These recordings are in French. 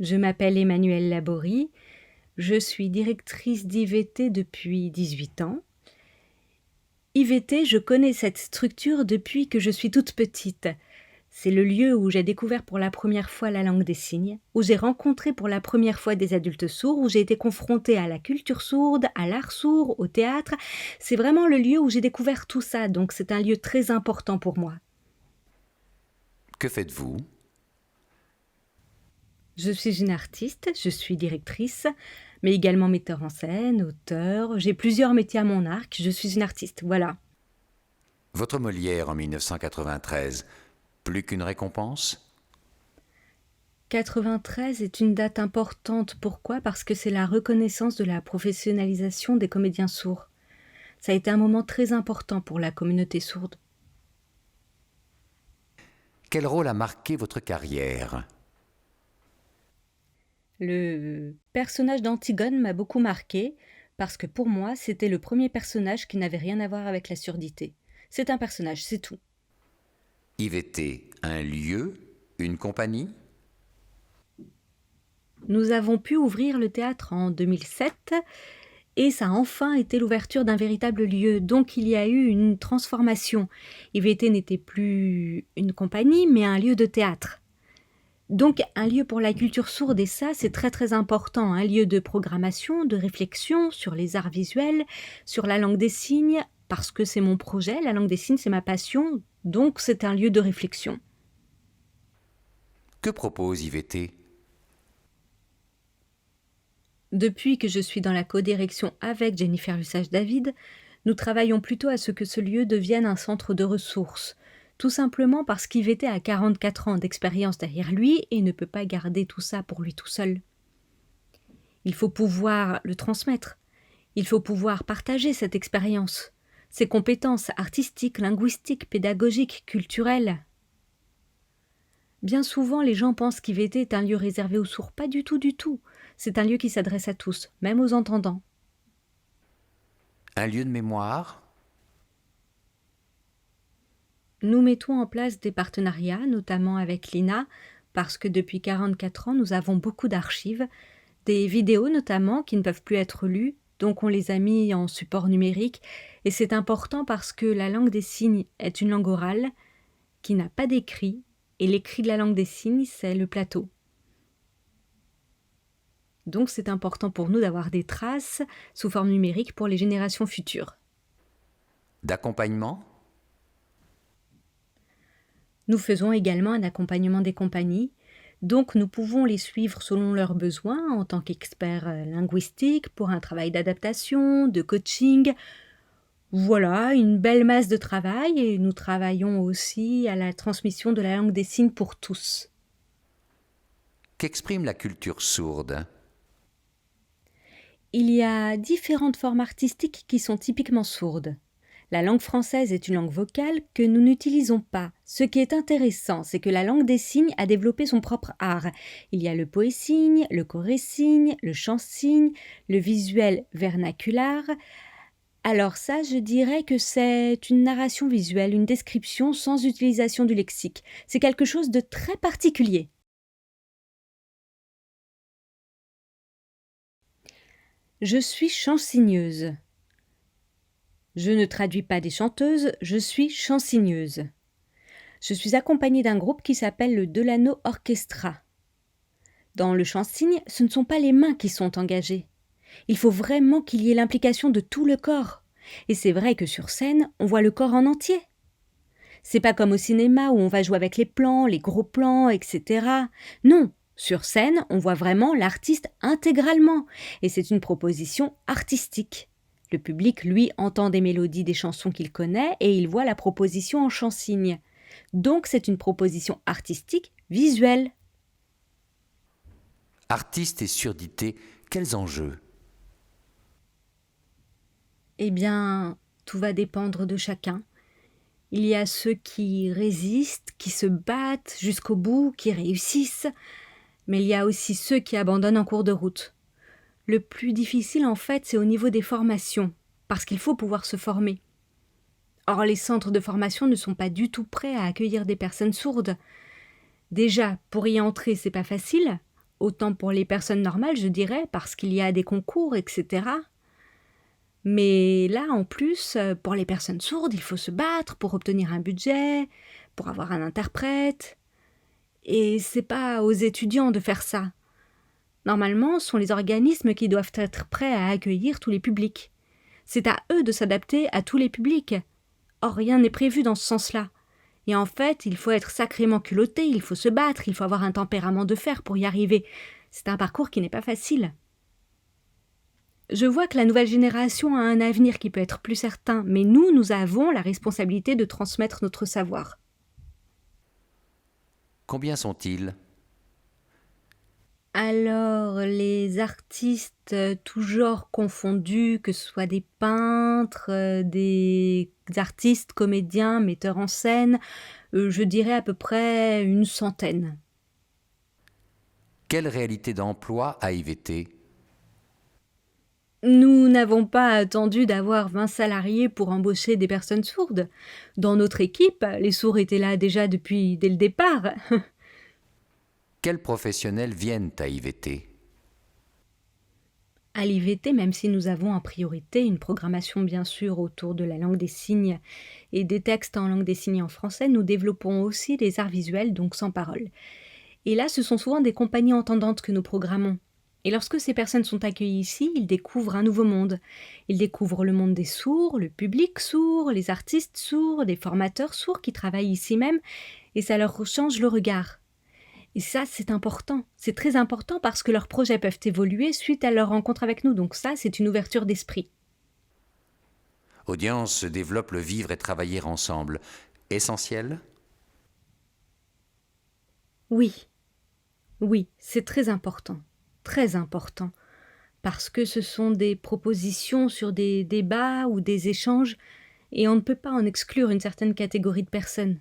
Je m'appelle Emmanuelle Laborie, je suis directrice d'IVT depuis 18 ans. IVT, je connais cette structure depuis que je suis toute petite. C'est le lieu où j'ai découvert pour la première fois la langue des signes, où j'ai rencontré pour la première fois des adultes sourds, où j'ai été confrontée à la culture sourde, à l'art sourd, au théâtre. C'est vraiment le lieu où j'ai découvert tout ça, donc c'est un lieu très important pour moi. Que faites-vous? Je suis une artiste, je suis directrice, mais également metteur en scène, auteur. J'ai plusieurs métiers à mon arc, je suis une artiste, voilà. Votre Molière en 1993, plus qu'une récompense? 93 est une date importante. Pourquoi? Parce que c'est la reconnaissance de la professionnalisation des comédiens sourds. Ça a été un moment très important pour la communauté sourde. Quel rôle a marqué votre carrière? Le personnage d'Antigone m'a beaucoup marqué parce que pour moi, c'était le premier personnage qui n'avait rien à voir avec la surdité. C'est un personnage, c'est tout. IVT, un lieu, une compagnie? Nous avons pu ouvrir le théâtre en 2007 et ça a enfin été l'ouverture d'un véritable lieu. Donc il y a eu une transformation. IVT n'était plus une compagnie, mais un lieu de théâtre. Donc un lieu pour la culture sourde, et ça c'est très très important, un lieu de programmation, de réflexion sur les arts visuels, sur la langue des signes, parce que c'est mon projet, la langue des signes c'est ma passion, donc c'est un lieu de réflexion. Que propose IVT? Depuis que je suis dans la codirection avec Jennifer Lesage-David, nous travaillons plutôt à ce que ce lieu devienne un centre de ressources. Tout simplement parce qu'IVT a 44 ans d'expérience derrière lui et ne peut pas garder tout ça pour lui tout seul. Il faut pouvoir le transmettre. Il faut pouvoir partager cette expérience, ses compétences artistiques, linguistiques, pédagogiques, culturelles. Bien souvent, les gens pensent qu'IVT est un lieu réservé aux sourds. Pas du tout, du tout. C'est un lieu qui s'adresse à tous, même aux entendants. Un lieu de mémoire? Nous mettons en place des partenariats, notamment avec l'INA, parce que depuis 44 ans, nous avons beaucoup d'archives, des vidéos notamment qui ne peuvent plus être lues, donc on les a mis en support numérique. Et c'est important parce que la langue des signes est une langue orale qui n'a pas d'écrit, et l'écrit de la langue des signes, c'est le plateau. Donc c'est important pour nous d'avoir des traces sous forme numérique pour les générations futures. D'accompagnement? Nous faisons également un accompagnement des compagnies, donc nous pouvons les suivre selon leurs besoins en tant qu'experts linguistiques pour un travail d'adaptation, de coaching. Voilà, une belle masse de travail, et nous travaillons aussi à la transmission de la langue des signes pour tous. Qu'exprime la culture sourde? Il y a différentes formes artistiques qui sont typiquement sourdes. La langue française est une langue vocale que nous n'utilisons pas. Ce qui est intéressant, c'est que la langue des signes a développé son propre art. Il y a le poésigne, le chorésigne, le chant-signe, le visuel vernaculaire. Alors ça, je dirais que c'est une narration visuelle, une description sans utilisation du lexique. C'est quelque chose de très particulier. Je suis chansigneuse. Je ne traduis pas des chanteuses, je suis chansigneuse. Je suis accompagnée d'un groupe qui s'appelle le Delano Orchestra. Dans le chant-signe, ce ne sont pas les mains qui sont engagées. Il faut vraiment qu'il y ait l'implication de tout le corps. Et c'est vrai que sur scène, on voit le corps en entier. C'est pas comme au cinéma où on va jouer avec les plans, les gros plans, etc. Non, sur scène, on voit vraiment l'artiste intégralement. Et c'est une proposition artistique. Le public, lui, entend des mélodies des chansons qu'il connaît et il voit la proposition en chant-signe. Donc c'est une proposition artistique visuelle. Artiste et surdité, quels enjeux? Eh bien, tout va dépendre de chacun. Il y a ceux qui résistent, qui se battent jusqu'au bout, qui réussissent, mais il y a aussi ceux qui abandonnent en cours de route. Le plus difficile, en fait, c'est au niveau des formations, parce qu'il faut pouvoir se former. Or, les centres de formation ne sont pas du tout prêts à accueillir des personnes sourdes. Déjà, pour y entrer, c'est pas facile. autant pour les personnes normales, je dirais, parce qu'il y a des concours, etc. Mais là, en plus, pour les personnes sourdes, il faut se battre pour obtenir un budget, pour avoir un interprète. Et c'est pas aux étudiants de faire ça. Normalement, ce sont les organismes qui doivent être prêts à accueillir tous les publics. C'est à eux de s'adapter à tous les publics. Or, rien n'est prévu dans ce sens-là. Et en fait, il faut être sacrément culotté, il faut se battre, il faut avoir un tempérament de fer pour y arriver. C'est un parcours qui n'est pas facile. Je vois que la nouvelle génération a un avenir qui peut être plus certain, mais nous avons la responsabilité de transmettre notre savoir. Combien sont-ils? Alors, les artistes, tous genres confondus, que ce soit des peintres, des artistes, comédiens, metteurs en scène, je dirais à peu près une centaine. Quelle réalité d'emploi a IVT? Nous n'avons pas attendu d'avoir 20 salariés pour embaucher des personnes sourdes. Dans notre équipe, les sourds étaient là déjà dès le départ. Quels professionnels viennent à IVT? À l'IVT, même si nous avons en priorité une programmation bien sûr autour de la langue des signes et des textes en langue des signes en français, nous développons aussi les arts visuels, donc sans parole. Et là, ce sont souvent des compagnies entendantes que nous programmons. Et lorsque ces personnes sont accueillies ici, ils découvrent un nouveau monde. Ils découvrent le monde des sourds, le public sourd, les artistes sourds, les formateurs sourds qui travaillent ici même, et ça leur change le regard. Et ça, c'est important. C'est très important parce que leurs projets peuvent évoluer suite à leur rencontre avec nous. Donc ça, c'est une ouverture d'esprit. Audience développe le vivre et travailler ensemble. Essentiel? Oui, oui, c'est très important. Très important. Parce que ce sont des propositions sur des débats ou des échanges et on ne peut pas en exclure une certaine catégorie de personnes.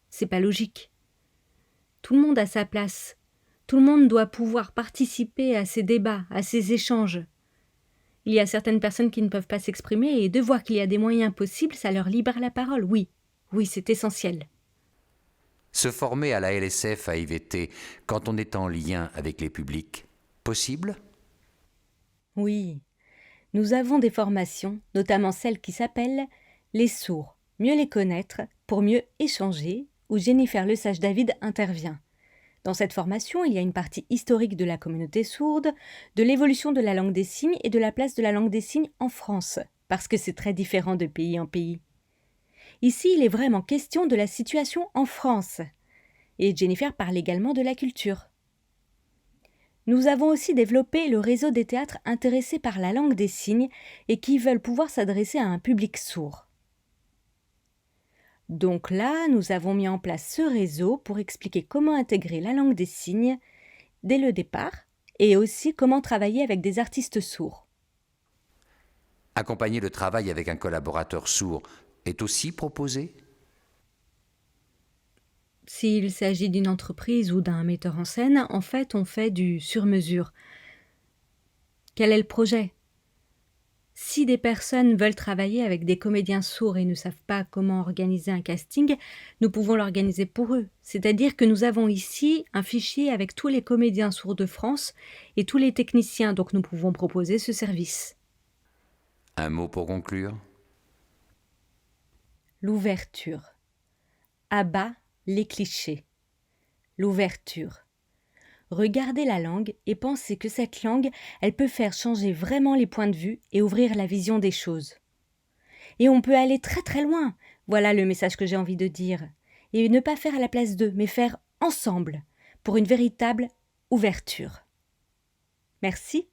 C'est pas logique. Tout le monde a sa place. Tout le monde doit pouvoir participer à ces débats, à ces échanges. Il y a certaines personnes qui ne peuvent pas s'exprimer et de voir qu'il y a des moyens possibles, ça leur libère la parole. Oui, oui, c'est essentiel. Se former à la LSF à IVT quand on est en lien avec les publics, possible? Oui, nous avons des formations, notamment celle qui s'appelle « Les sourds, mieux les connaître pour mieux échanger » où Jennifer Lesage-David intervient. Dans cette formation, il y a une partie historique de la communauté sourde, de l'évolution de la langue des signes et de la place de la langue des signes en France, parce que c'est très différent de pays en pays. Ici, il est vraiment question de la situation en France. Et Jennifer parle également de la culture. Nous avons aussi développé le réseau des théâtres intéressés par la langue des signes et qui veulent pouvoir s'adresser à un public sourd. Donc là, nous avons mis en place ce réseau pour expliquer comment intégrer la langue des signes dès le départ et aussi comment travailler avec des artistes sourds. Accompagner le travail avec un collaborateur sourd est aussi proposé? S'il s'agit d'une entreprise ou d'un metteur en scène, en fait, on fait du sur-mesure. Quel est le projet ? Si des personnes veulent travailler avec des comédiens sourds et ne savent pas comment organiser un casting, nous pouvons l'organiser pour eux. C'est-à-dire que nous avons ici un fichier avec tous les comédiens sourds de France et tous les techniciens, donc nous pouvons proposer ce service. Un mot pour conclure? L'ouverture. À bas les clichés. L'ouverture. Regardez la langue et pensez que cette langue, elle peut faire changer vraiment les points de vue et ouvrir la vision des choses. Et on peut aller très très loin. Voilà le message que j'ai envie de dire. Et ne pas faire à la place d'eux, mais faire ensemble, pour une véritable ouverture. Merci.